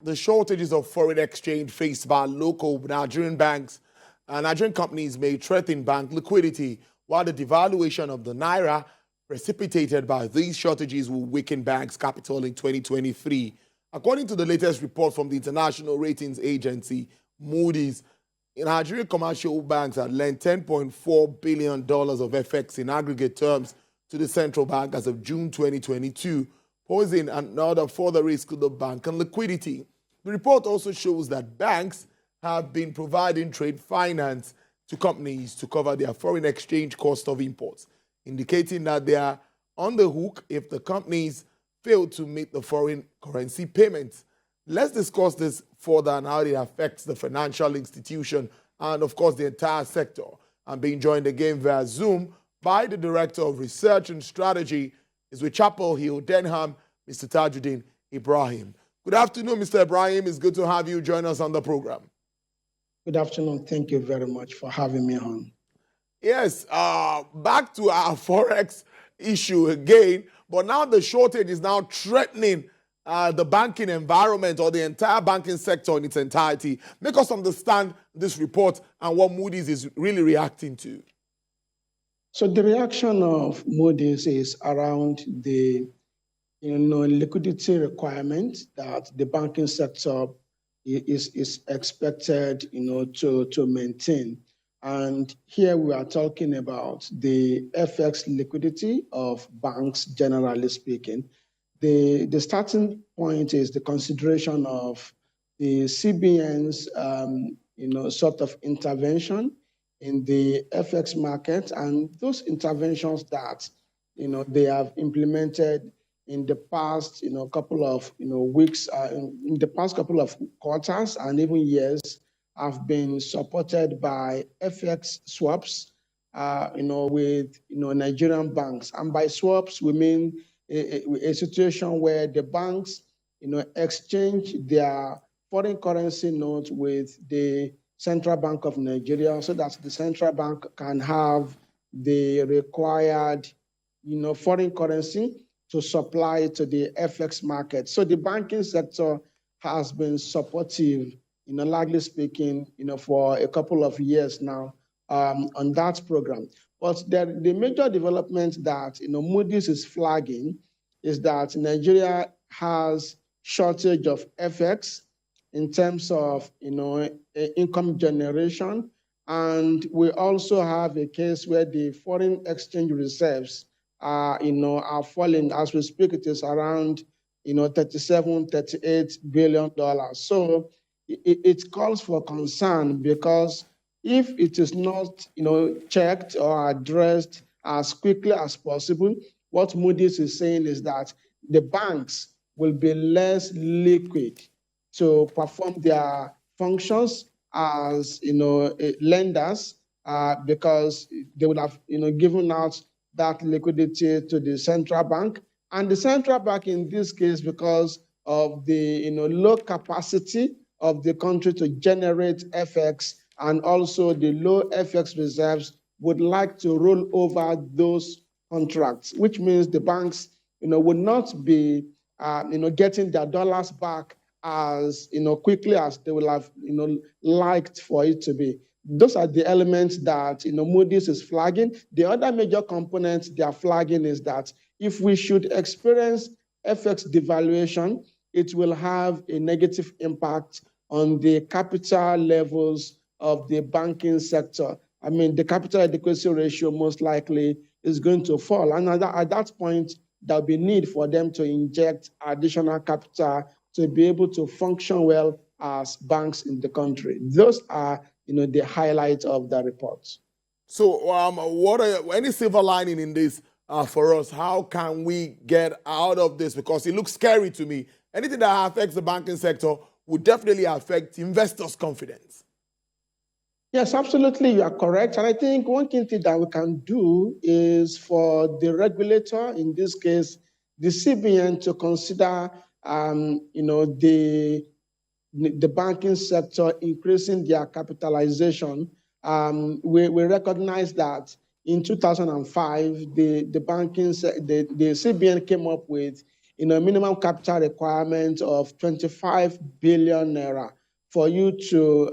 The shortages of foreign exchange faced by local Nigerian banks and Nigerian companies may threaten bank liquidity, while the devaluation of the naira precipitated by these shortages will weaken banks' capital in 2023. According to the latest report from the international ratings agency, Moody's, Nigerian commercial banks had lent $10.4 billion of FX in aggregate terms to the central bank as of June 2022, posing another further risk to the bank and liquidity. The report also shows that banks have been providing trade finance to companies to cover their foreign exchange cost of imports, indicating that they are on the hook if the companies fail to meet the foreign currency payments. Let's discuss this further and how it affects the financial institution and, of course, the entire sector. I'm being joined again via Zoom by the Director of Research and Strategy is with ChapelHill Denham, Mr. Tajudeen Ibrahim. Good afternoon, Mr. Ibrahim. It's good to have you join us on the program. Good afternoon. Thank you very much for having me on. Yes, back to our Forex issue again, but now the shortage is now threatening the banking environment or the entire banking sector in its entirety. Make us understand this report and what Moody's is really reacting to. So the reaction of Moody's is around the liquidity requirement that the banking sector is expected to maintain. And here we are talking about the FX liquidity of banks, generally speaking. The starting point is the consideration of the CBN's sort of intervention in the FX market, and those interventions that they have implemented in the past couple of weeks, in the past couple of quarters and even years, have been supported by FX swaps, with Nigerian banks. And by swaps, we mean a situation where the banks exchange their foreign currency notes with the Central Bank of Nigeria, so that the central bank can have the required foreign currency to supply to the FX market. So the banking sector has been supportive, largely speaking, for a couple of years now on that program. But the major development that Moody's is flagging is that Nigeria has shortage of FX in terms of income generation, and we also have a case where the foreign exchange reserves are falling. As we speak, it is around $38 billion. So it calls for concern, because if it is not checked or addressed as quickly as possible, what Moody's is saying is that the banks will be less liquid to perform their functions as lenders, because they would have given out that liquidity to the central bank. And the central bank in this case, because of the low capacity of the country to generate FX, and also the low FX reserves, would like to roll over those contracts, which means the banks would not be getting their dollars back as quickly as they will have liked for it to be. Those are the elements that Moody's is flagging. The other major component they are flagging is that if we should experience FX devaluation, it will have a negative impact on the capital levels of the banking sector. I mean, the capital adequacy ratio most likely is going to fall. And at that point, there'll be need for them to inject additional capital to be able to function well as banks in the country. Those are the highlights of the report. So what are any silver lining in this for us? How can we get out of this? Because it looks scary to me. Anything that affects the banking sector would definitely affect investors' confidence. Yes, absolutely, you are correct. And I think one key thing that we can do is for the regulator, in this case, the CBN, to consider the banking sector increasing their capitalization. We recognize that in 2005, the CBN came up with minimum capital requirement of 25 billion naira for you to,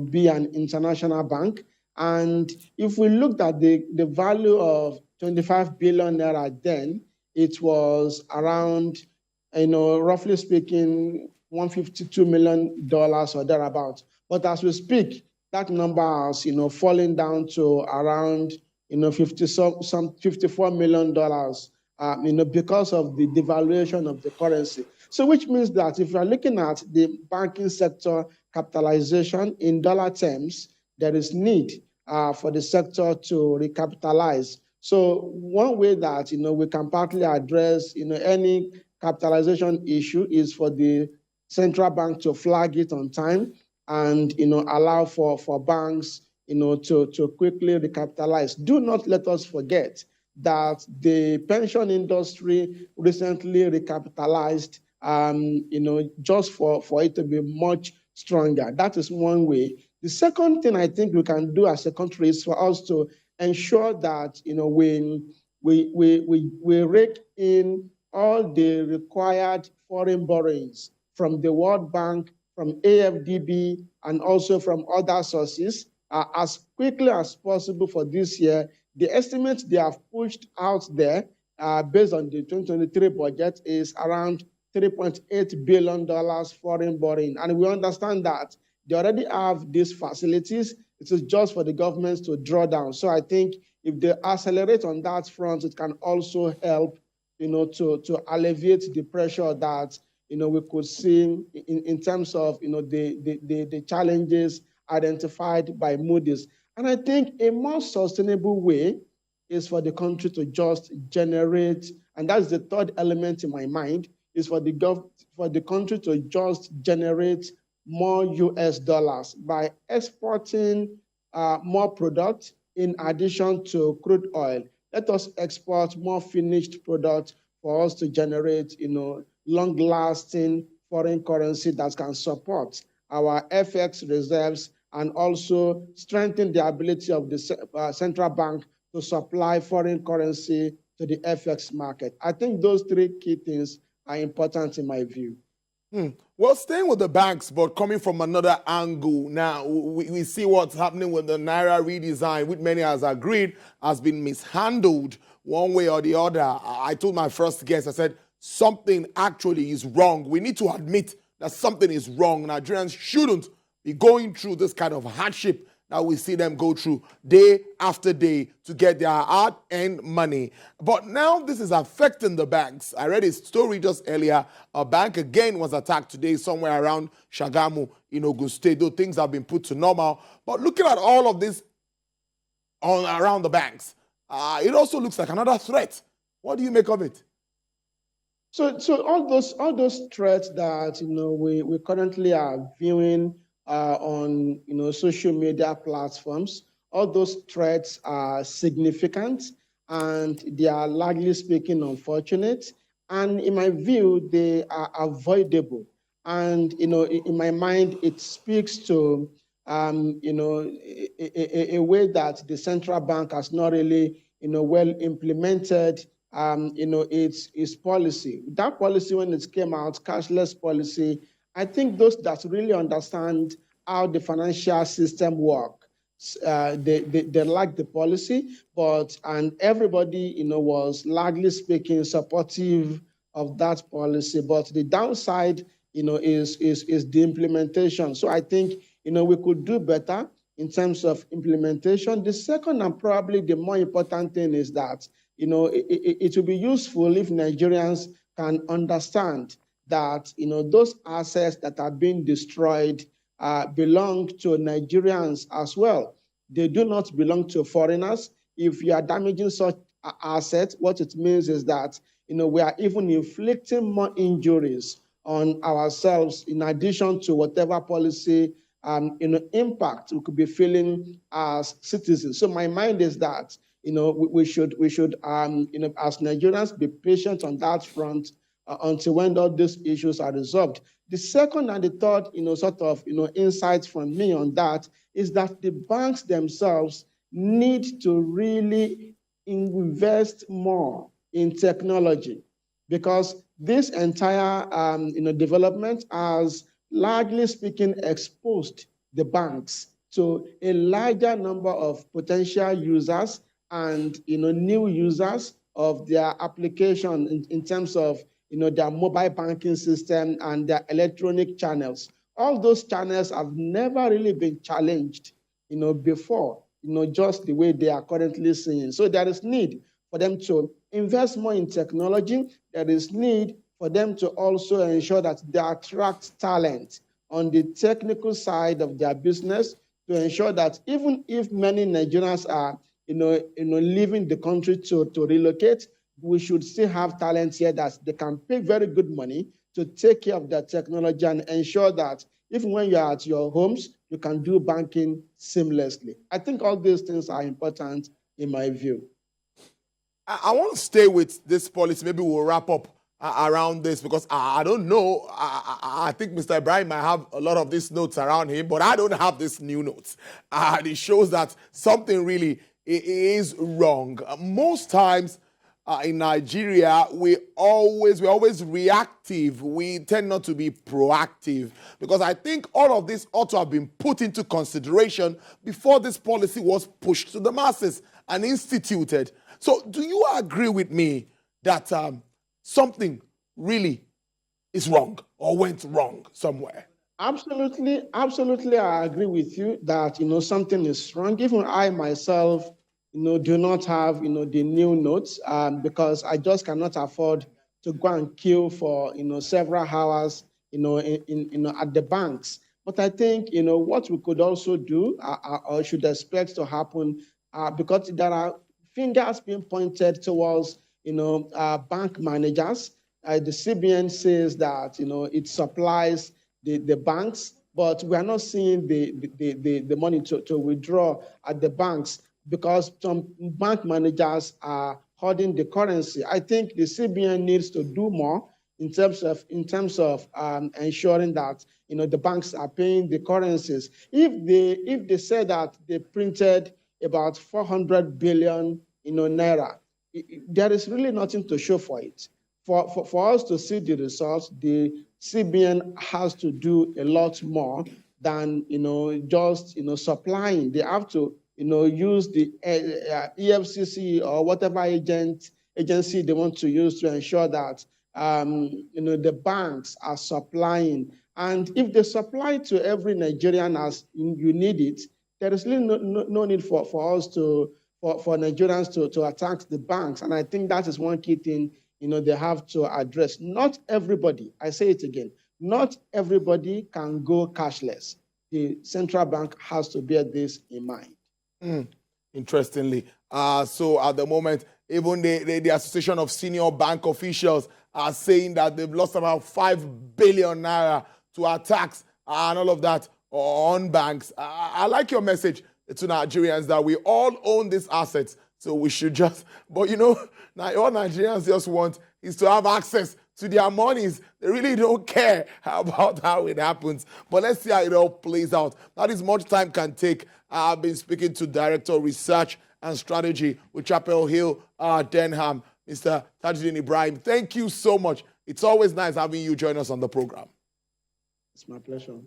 be an international bank. And if we looked at the value of 25 billion naira then, it was around, roughly speaking, $152 million or thereabouts. But as we speak, that number has, fallen down to around, $54 million, because of the devaluation of the currency. So which means that if you are looking at the banking sector capitalization in dollar terms, there is need for the sector to recapitalize. So one way that, we can partly address, any capitalization issue is for the central bank to flag it on time and, allow for banks, to quickly recapitalize. Do not let us forget that the pension industry recently recapitalized, just for it to be much stronger. That is one way. The second thing I think we can do as a country is for us to ensure that, we rake in all the required foreign borrowings from the World Bank, from AFDB, and also from other sources as quickly as possible for this year. The estimates they have pushed out there based on the 2023 budget is around $3.8 billion foreign borrowing. And we understand that they already have these facilities. It is just for the governments to draw down. So I think if they accelerate on that front, it can also help, to alleviate the pressure that, we could see in terms of, the challenges identified by Moody's. And I think a more sustainable way is for the country to just generate, and that's the third element in my mind, is for the country to just generate more US dollars by exporting more product in addition to crude oil. Let us export more finished product for us to generate, long-lasting foreign currency that can support our FX reserves and also strengthen the ability of the central bank to supply foreign currency to the FX market. I think those three key things are important in my view. Well, staying with the banks, but coming from another angle now, we see what's happening with the Naira redesign, which many has agreed has been mishandled one way or the other. I told my first guest, I said, something actually is wrong. We need to admit that something is wrong. Nigerians shouldn't be going through this kind of hardship that we see them go through day after day to get their hard-earned money. But now this is affecting the banks. I read a story just earlier. A bank again was attacked today somewhere around Shagamu in Ogun State, though things have been put to normal. But looking at all of this around the banks, it also looks like another threat. What do you make of it? So all those threats that we currently are viewing on social media platforms, all those threats are significant and they are largely speaking unfortunate. And in my view, they are avoidable. And in my mind, it speaks to a way that the central bank has not really well implemented its policy. That policy, when it came out, cashless policy, I think those that really understand how the financial system works, they like the policy, and everybody, was largely speaking supportive of that policy. But the downside, is the implementation. So I think, we could do better in terms of implementation. The second and probably the more important thing is that, it will be useful if Nigerians can understand that, those assets that are being destroyed belong to Nigerians as well. They do not belong to foreigners. If you are damaging such assets, what it means is that, we are even inflicting more injuries on ourselves in addition to whatever policy, impact we could be feeling as citizens. So my mind is that, we should, as Nigerians, be patient on that front until when all these issues are resolved. The second and the third, insights from me on that is that the banks themselves need to really invest more in technology. because this entire development has, largely speaking, exposed the banks to a larger number of potential users and new users of their application in terms of their mobile banking system and their electronic channels. All those channels have never really been challenged before, just the way they are currently seeing. So there is need for them to invest more in technology. There is need for them to also ensure that they attract talent on the technical side of their business, to ensure that even if many Nigerians are leaving the country to relocate, we should still have talent here that they can pay very good money to take care of their technology and ensure that even when you're at your homes, you can do banking seamlessly. I think all these things are important in my view. I want to stay with this policy. Maybe we'll wrap up around this, because I don't know. I think Mr. Ibrahim might have a lot of these notes around him, but I don't have these new notes. And it shows that something really is wrong. Most times in Nigeria, we're always reactive. We tend not to be proactive, because I think all of this ought to have been put into consideration before this policy was pushed to the masses and instituted. So do you agree with me that something really is wrong or went wrong somewhere? Absolutely, absolutely. I agree with you that, something is wrong. Even I myself, do not have, the new notes because I just cannot afford to go and queue for, several hours, at the banks. But I think, what we could also do or should expect to happen, because there are fingers being pointed towards, bank managers. The CBN says that, it supplies the banks, but we are not seeing the money to withdraw at the banks, because some bank managers are hoarding the currency. I think the CBN needs to do more in terms of ensuring that the banks are paying the currencies. If they say that they printed about 400 billion naira, there is really nothing to show for it. For us to see the results, the CBN has to do a lot more than just supplying. They have to use the EFCC or whatever agency they want to use to ensure that the banks are supplying. And if they supply to every Nigerian as you need it, there is really no need for us for Nigerians to attack the banks. And I think that is one key thing they have to address. Not everybody, I say it again, not everybody can go cashless. The central bank has to bear this in mind. Interestingly, so at the moment, even the Association of Senior Bank Officials are saying that they've lost about 5 billion naira to attacks and all of that on banks. I like your message to Nigerians that we all own these assets, so we should just, but all Nigerians just want is to have access to their monies. They really don't care about how it happens. But let's see how it all plays out. That is much time can take. I've been speaking to Director of Research and Strategy with ChapelHill Denham, Mr. Tajudeen Ibrahim. Thank you so much. It's always nice having you join us on the program. It's my pleasure.